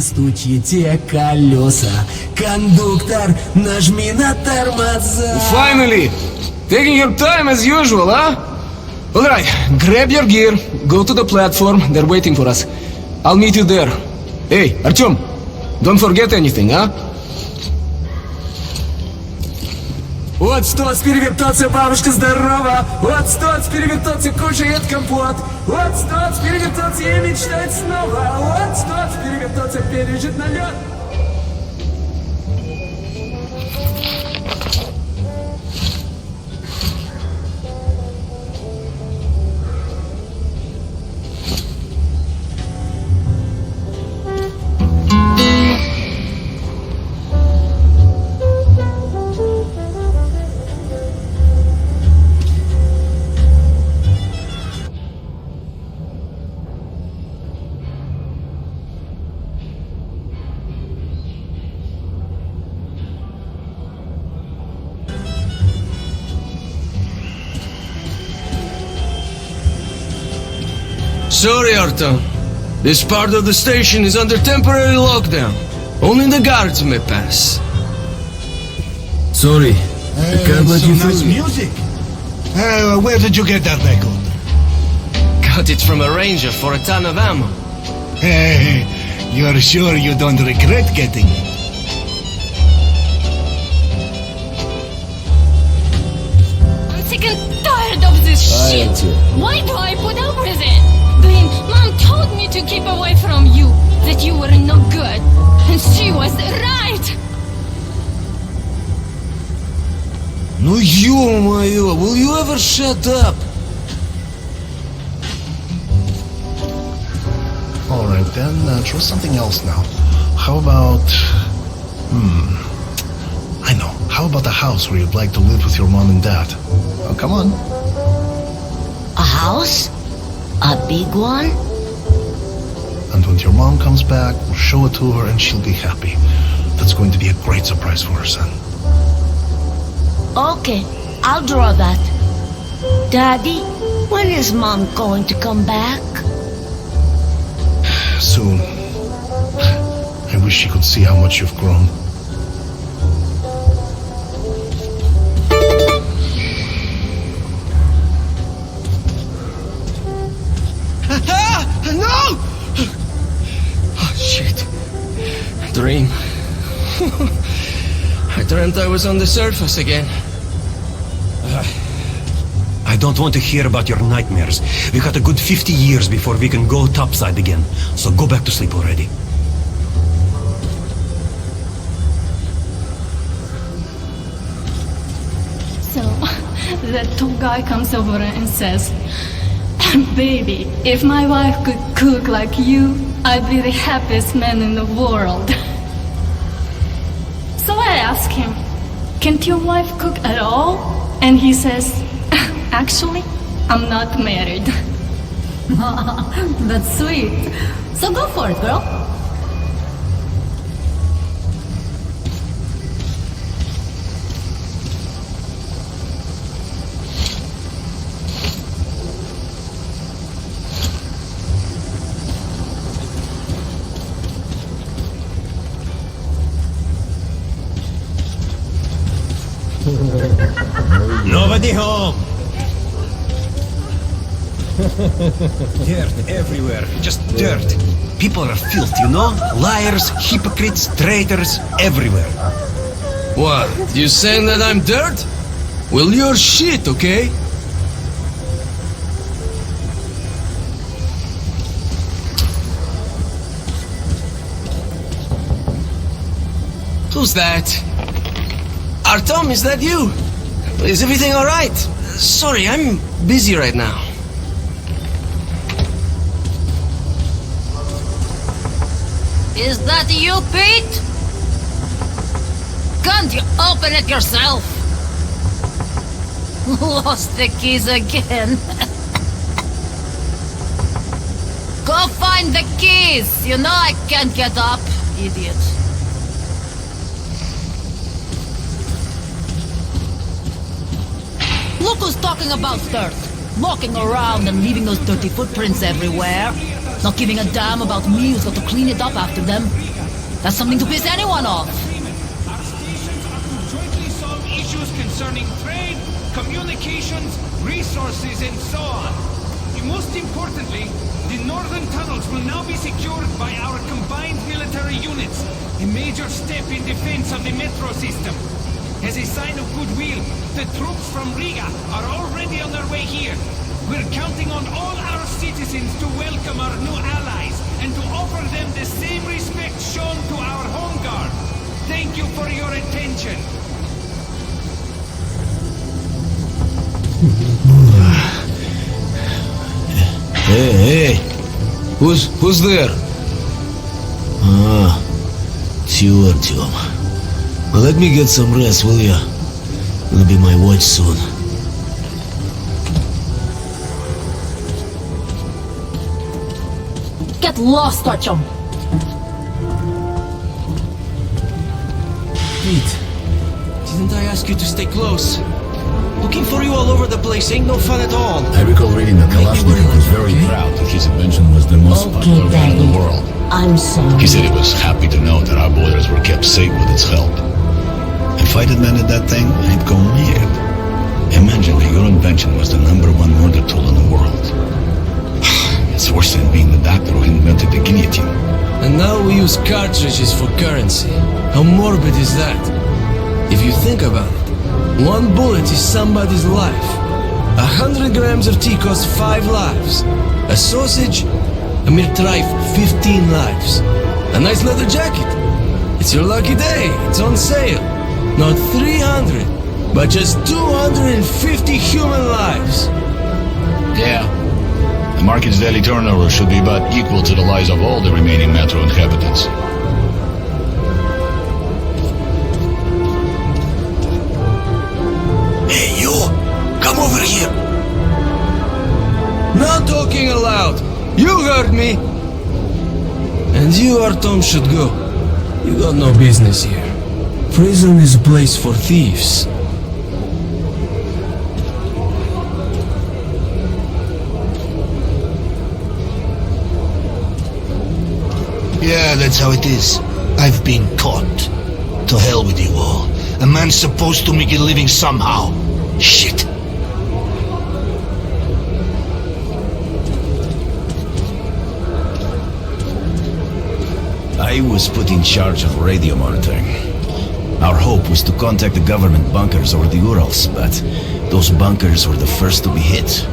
стучите колеса. Кондуктор, нажми на тормоза. Finally! Taking your time as usual, huh? Alright, grab your gear, go to the platform, they're waiting for us. I'll meet you there. Hey, Artyom, don't forget anything, huh? Вот стоц, перевертаться, бабушка здорова. Вот стоц, перевертаться, кушает компот. Вот стоц, перевертаться и мечтать снова. Вот стоц, перевертаться, пережить налет. Sorry, Artyom. This part of the station is under temporary lockdown. Only the guards may pass. Sorry, I can't let you nice through. music. Where did you get that record? Got it from a ranger for a ton of ammo. Hey, you're sure you don't regret getting it? I'm sick and tired of this shit. Auntie. Why do I put up with it? Glenn, Mom told me to keep away from you, that you were no good. And she was right. Ну ё-моё, will you ever shut up? Alright then, try something else now. How about... I know. How about a house where you'd like to live with your mom and dad? Oh, come on. A house? A big one? And when your mom comes back, we'll show it to her and she'll be happy. That's going to be a great surprise for her son. Okay, I'll draw that. Daddy, when is Mom going to come back? Soon. I wish she could see how much you've grown. No! Oh, shit. Dream. I dreamt I was on the surface again. I don't want to hear about your nightmares. We got a good 50 years before we can go topside again. So go back to sleep already. So, that tall guy comes over and says, Baby, if my wife could cook like you, I'd be the happiest man in the world. So I ask him, can't your wife cook at all? And he says, actually, I'm not married. That's sweet. So go for it, girl. Nobody home! Dirt everywhere, just dirt. People are filth, you know? Liars, hypocrites, traitors, everywhere. What? You saying that I'm dirt? Well, you're shit, okay? Who's that? Artyom, is that you? Is everything alright? Sorry, I'm busy right now. Is that you, Pete? Can't you open it yourself? Lost the keys again. Go find the keys. You know I can't get up, idiot. Look who's talking about dirt. Walking around and leaving those dirty footprints everywhere. Not giving a damn about me who's got to clean it up after them. That's something to piss anyone off. Our stations are to jointly solve issues concerning trade, communications, resources, and so on. And most importantly, the northern tunnels will now be secured by our combined military units, a major step in defense of the metro system. As a sign of goodwill, the troops from Riga are already on their way here. We're counting on all our citizens to welcome our new allies and to offer them the same respect shown to our home guard. Thank you for your attention. Hey, who's there? It's you, Artyom. Well, let me get some rest, will ya? It'll be my watch soon. Get lost, Artyom! Pete, didn't I ask you to stay close? Looking for you all over the place ain't no fun at all. I recall reading that Kalashnikov was very proud that his invention was the most popular one in the world. I'm sorry. He said he was happy to know that our borders were kept safe with its help. If I'd invented that thing, I'd go mad. Imagine that your invention was the #1 murder tool in the world. It's worse than being the doctor who invented the guillotine. And now we use cartridges for currency. How morbid is that? If you think about it, one bullet is somebody's life. 100 grams of tea costs 5 lives. A sausage, a mere trifle, 15 lives. A nice leather jacket. It's your lucky day. It's on sale. Not 300, but just 250 human lives. Yeah. The market's daily turnover should be about equal to the lives of all the remaining metro inhabitants. Hey, you! Come over here! No talking aloud! You heard me! And you, Artyom, should go. You got no business here. Prison is a place for thieves. Yeah, that's how it is. I've been caught. To hell with you all. A man's supposed to make a living somehow. Shit. I was put in charge of radio monitoring. Our hope was to contact the government bunkers over the Urals, but those bunkers were the first to be hit.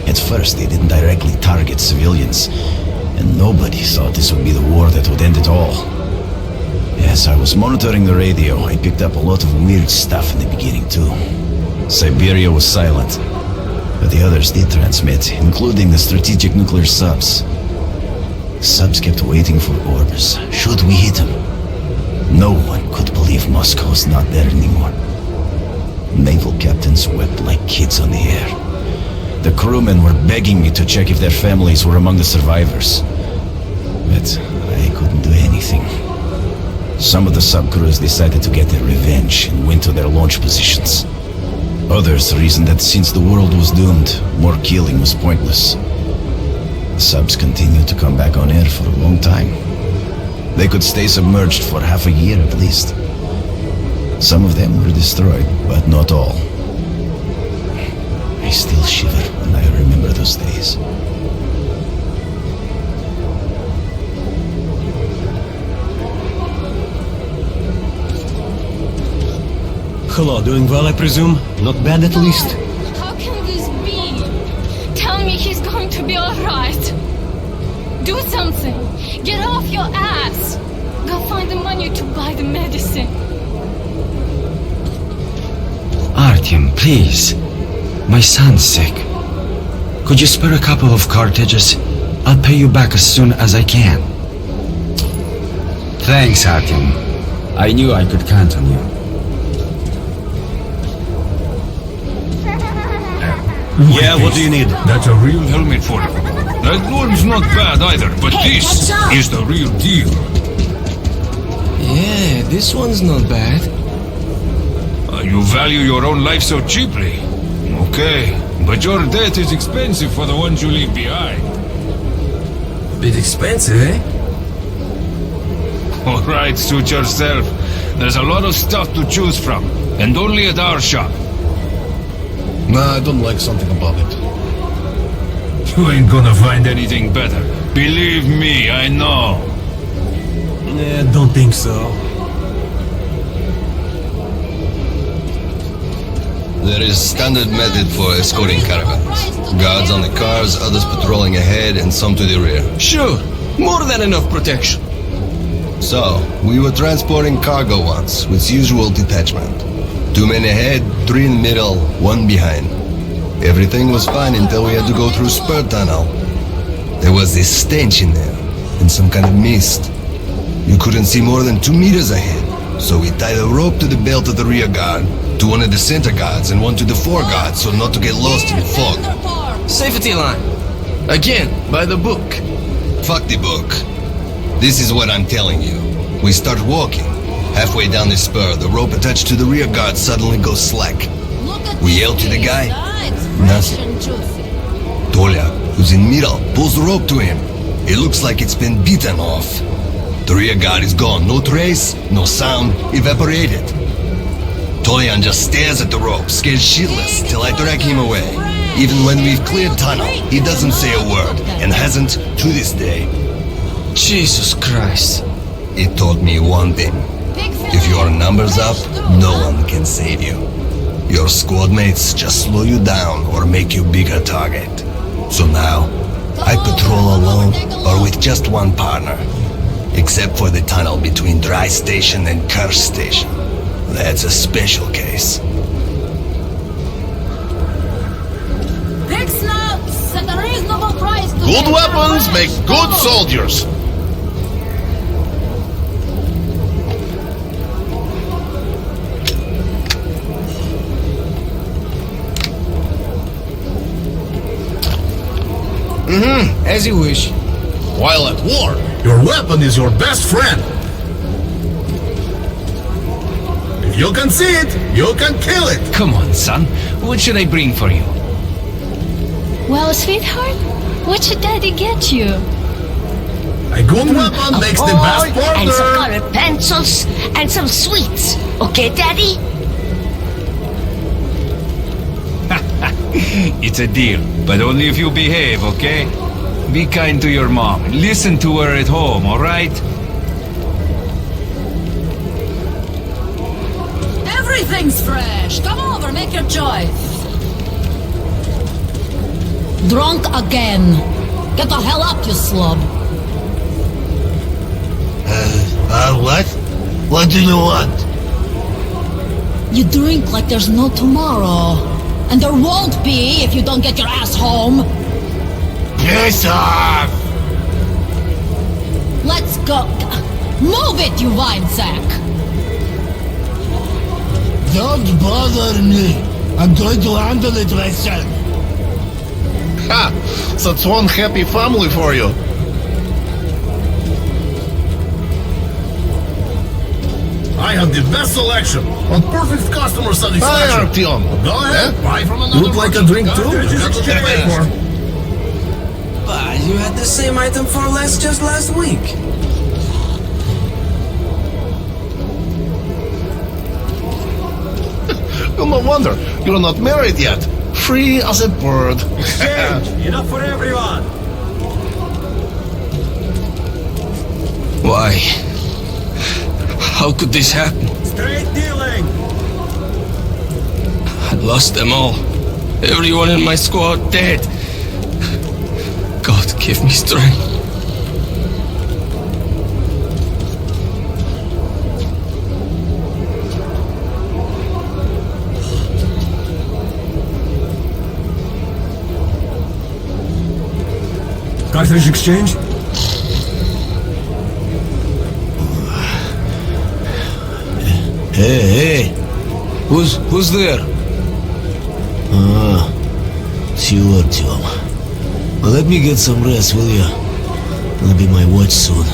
At first, they didn't directly target civilians, and nobody thought this would be the war that would end it all. As I was monitoring the radio, I picked up a lot of weird stuff in the beginning, too. Siberia was silent, but the others did transmit, including the strategic nuclear subs. Subs kept waiting for orders. Should we hit them? No one could believe Moscow was not there anymore. Naval captains wept like kids on the air. The crewmen were begging me to check if their families were among the survivors. But I couldn't do anything. Some of the subcrews decided to get their revenge and went to their launch positions. Others reasoned that since the world was doomed, more killing was pointless. The subs continued to come back on air for a long time. They could stay submerged for half a year at least. Some of them were destroyed, but not all. I still shiver when I remember those days. Hello, doing well, I presume? Not bad at least? How can this be? Tell me he's going to be alright. Do something. Get off your ass. Go find the money to buy the medicine. Artyom, please. My son's sick. Could you spare a couple of cartridges? I'll pay you back as soon as I can. Thanks, Artyom. I knew I could count on you. Yeah, what do you need? That's a real helmet for you. That one's not bad either, but this is the real deal. Yeah, this one's not bad. You value your own life so cheaply. Okay, but your debt is expensive for the ones you leave behind. Bit expensive, eh? Alright, suit yourself. There's a lot of stuff to choose from, and only at our shop. Nah, I don't like something about it. You ain't gonna find anything better. Believe me, I know. Don't think so. There is standard method for escorting caravans. Guards on the cars, others patrolling ahead, and some to the rear. Sure, more than enough protection. So, we were transporting cargo once, with usual detachment. 2 men ahead, 3 in the middle, 1 behind. Everything was fine until we had to go through Spur Tunnel. There was this stench in there, and some kind of mist. You couldn't see more than 2 meters ahead, so we tied a rope to the belt of the rear guard, to one of the center guards, and one to the fore guard, so not to get lost in the fog. Safety line. Again, by the book. Fuck the book. This is what I'm telling you. We start walking. Halfway down the spur, the rope attached to the rear guard suddenly goes slack. We yell to the guy. Nothing. Tolia, who's in middle, pulls the rope to him. It looks like it's been beaten off. The rear guard is gone. No trace, no sound, evaporated. Tolian just stares at the rope, scared shitless, till I drag him away. Even when we've cleared tunnel, he doesn't say a word, and hasn't to this day. Jesus Christ. It taught me one thing. If your number's up, no one can save you. Your squad mates just slow you down or make you bigger target. So now, I patrol alone or with just one partner. Except for the tunnel between Dry Station and Curse Station. That's a special case. Big snouts at a reasonable price. Good weapons make good soldiers. As you wish. While at war, your weapon is your best friend. If you can see it, you can kill it. Come on, son. What should I bring for you? Well, sweetheart, what should Daddy get you? A good weapon makes the best and some partner. colored pencils and some sweets. Okay, Daddy? It's a deal, but only if you behave, okay? Be kind to your mom. Listen to her at home, alright? Everything's fresh. Come over, make your choice. Drunk again. Get the hell up, you slub. What? What do you want? You drink like there's no tomorrow. And there won't be if you don't get your ass home. Piss off! Let's go. Move it, you wine sack. Don't bother me. I'm going to handle it myself. Ha! That's one happy family for you. I have the best selection on perfect customer satisfaction. Hi, Artyom. Go ahead, buy from another. Would like a drink too? But you had the same item for less just last week. No wonder you're not married yet. Free as a bird. Exchange! Enough for everyone! Why? How could this happen? Straight dealing! I lost them all. Everyone in my squad dead. God, give me strength. Cartridge exchange? Hey. Who's there? It's you, Artyom. Well, let me get some rest, will ya? I'll be my watch soon.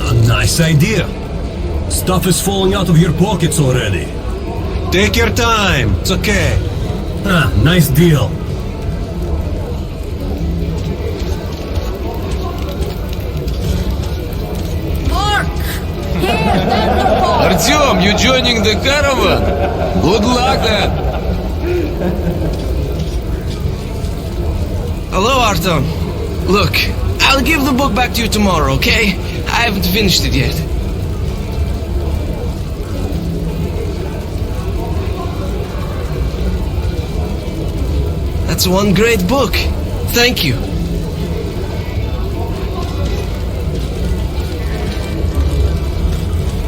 A nice idea. Stuff is falling out of your pockets already. Take your time. It's okay. Ah, nice deal. Mark! Here, Thunderbolt! Artyom, you joining the caravan? Good luck then. Hello, Artyom. Look, I'll give the book back to you tomorrow, okay? I haven't finished it yet. That's one great book. Thank you.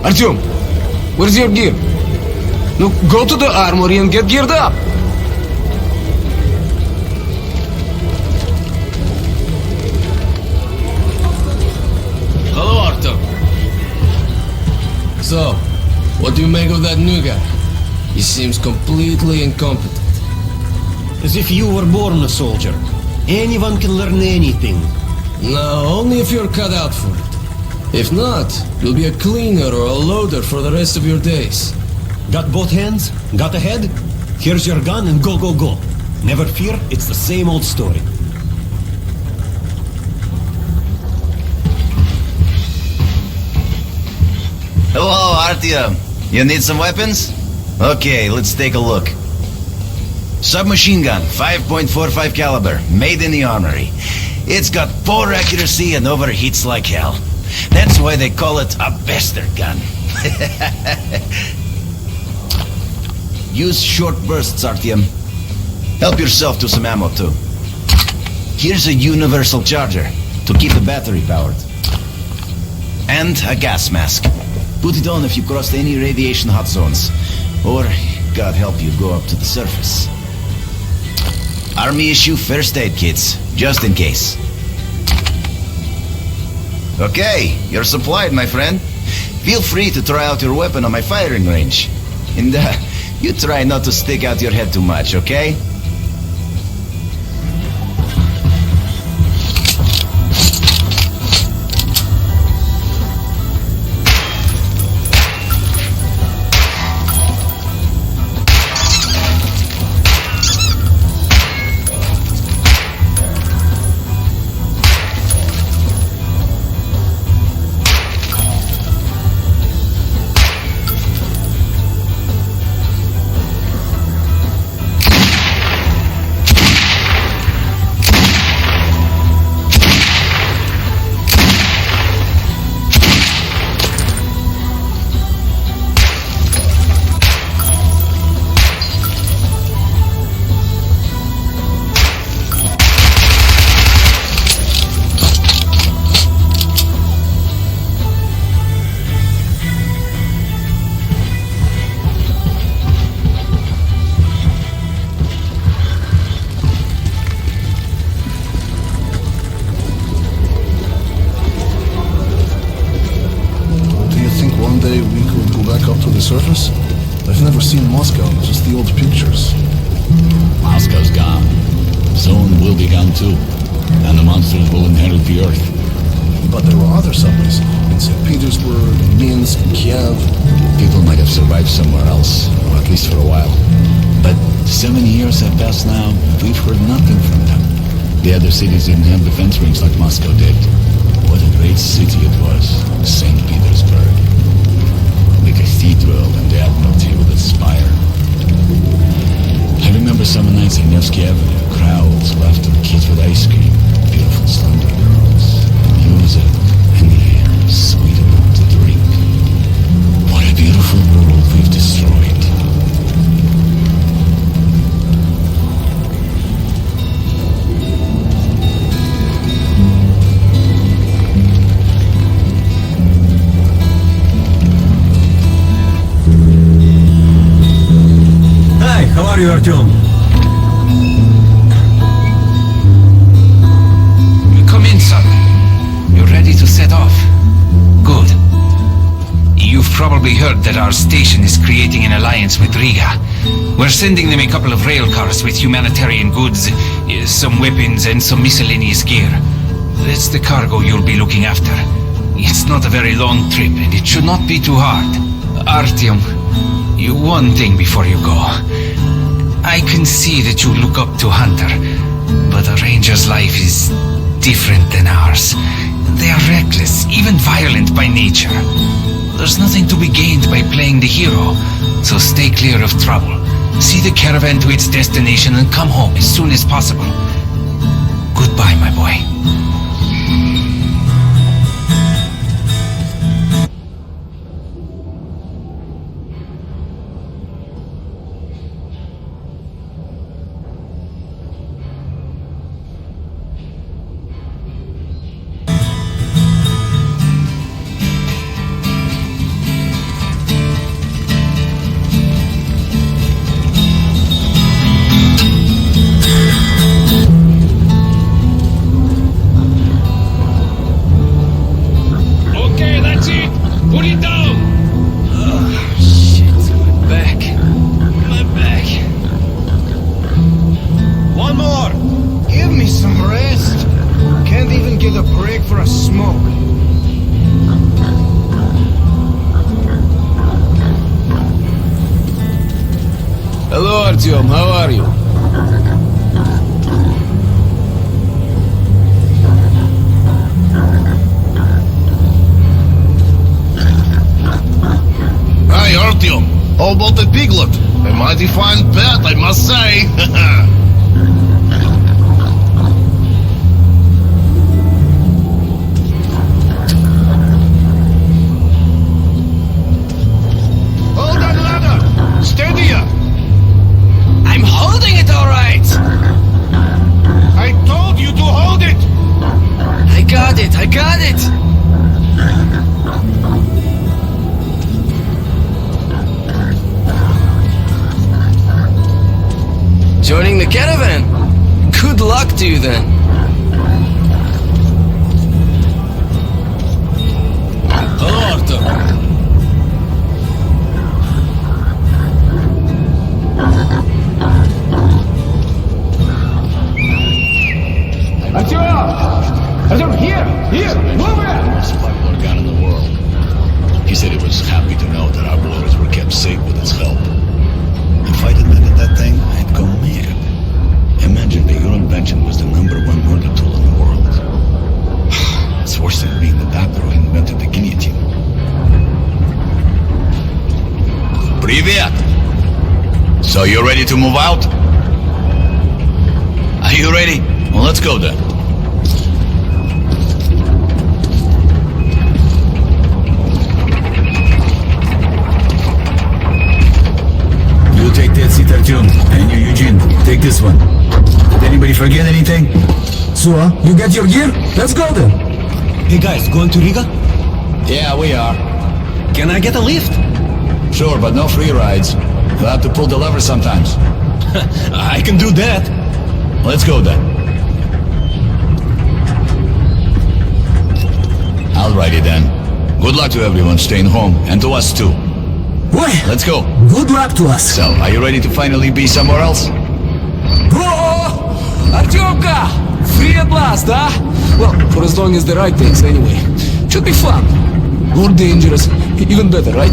Artyom, where's your gear? No, go to the armory and get geared up. Hello, Artyom. So, what do you make of that new guy? He seems completely incompetent. As if you were born a soldier. Anyone can learn anything. No, only if you're cut out for it. If not, you'll be a cleaner or a loader for the rest of your days. Got both hands? Got a head? Here's your gun and go, go, go. Never fear, it's the same old story. Hello, Artyom. You need some weapons? Okay, let's take a look. Submachine gun, 5.45 caliber, made in the armory. It's got poor accuracy and overheats like hell. That's why they call it a bastard gun. Use short bursts, Artyom. Help yourself to some ammo, too. Here's a universal charger to keep the battery powered. And a gas mask. Put it on if you crossed any radiation hot zones. Or, God help you, go up to the surface. Army issue first aid kits, just in case. Okay, you're supplied, my friend. Feel free to try out your weapon on my firing range. And you try not to stick out your head too much, okay? surface? I've never seen Moscow, just the old pictures. Moscow's gone. Soon we'll be gone too. And the monsters will inherit the earth. But there were other subways. In St. Petersburg, Minsk, Kiev. People might have survived somewhere else, or at least for a while. But 7 years have passed now, and we've heard nothing from them. The other cities didn't have defense rings like Moscow did. What a great city it was, St. Petersburg. The cathedral and the Admiralty with its spire. I remember summer nights on Nevsky Avenue, crowds, laughter, kids with ice cream, beautiful slender girls, music, and the air sweet enough to drink. What a beautiful world we've destroyed. Hi, how are you, Artyom? Come in, son. You're ready to set off. Good. You've probably heard that our station is creating an alliance with Riga. We're sending them a couple of rail cars with humanitarian goods, some weapons, and some miscellaneous gear. That's the cargo you'll be looking after. It's not a very long trip, and it should not be too hard. Artyom, one thing before you go. I can see that you look up to Hunter, but a ranger's life is different than ours. They are reckless, even violent by nature. There's nothing to be gained by playing the hero, so stay clear of trouble. See the caravan to its destination and come home as soon as possible. Goodbye, my boy. Okay, that's it. Put it down. Shit, my back. My back. One more! Give me some rest. Can't even get a break for a smoke. Hello, Artyom. How are you? Hi, Artyom. How about the piglet? A mighty fine pet, I must say. Hold that ladder! Steady ya! I'm holding it all right. I told you to hold it! I got it. I got it. Joining the caravan. Good luck to you then. Hello, Artyom. Artyom, here, move it. Most popular gun in the world. He said he was happy to know that our borders were kept safe with its help. If I didn't edit that thing, I'd go mad. Imagine that your invention was the #1 murder tool in the world. It's worse than being the doctor who invented the guillotine. Привет! So you're ready to move out? Are you ready? Well, let's go then. You take that seat, Artyom, and you, Eugene, take this one. Did anybody forget anything? So, you got your gear? Let's go then. Hey guys, going to Riga? Yeah, we are. Can I get a lift? Sure, but no free rides. You'll have to pull the lever sometimes. I can do that. Let's go then. Alrighty then. Good luck to everyone staying home, and to us too. Boy, Let's go. good luck to us. So, are you ready to finally be somewhere else? Oh, Artyomka! Free at last, huh? Well, for as long as the ride takes, anyway. Should be fun. More dangerous. Even better, right?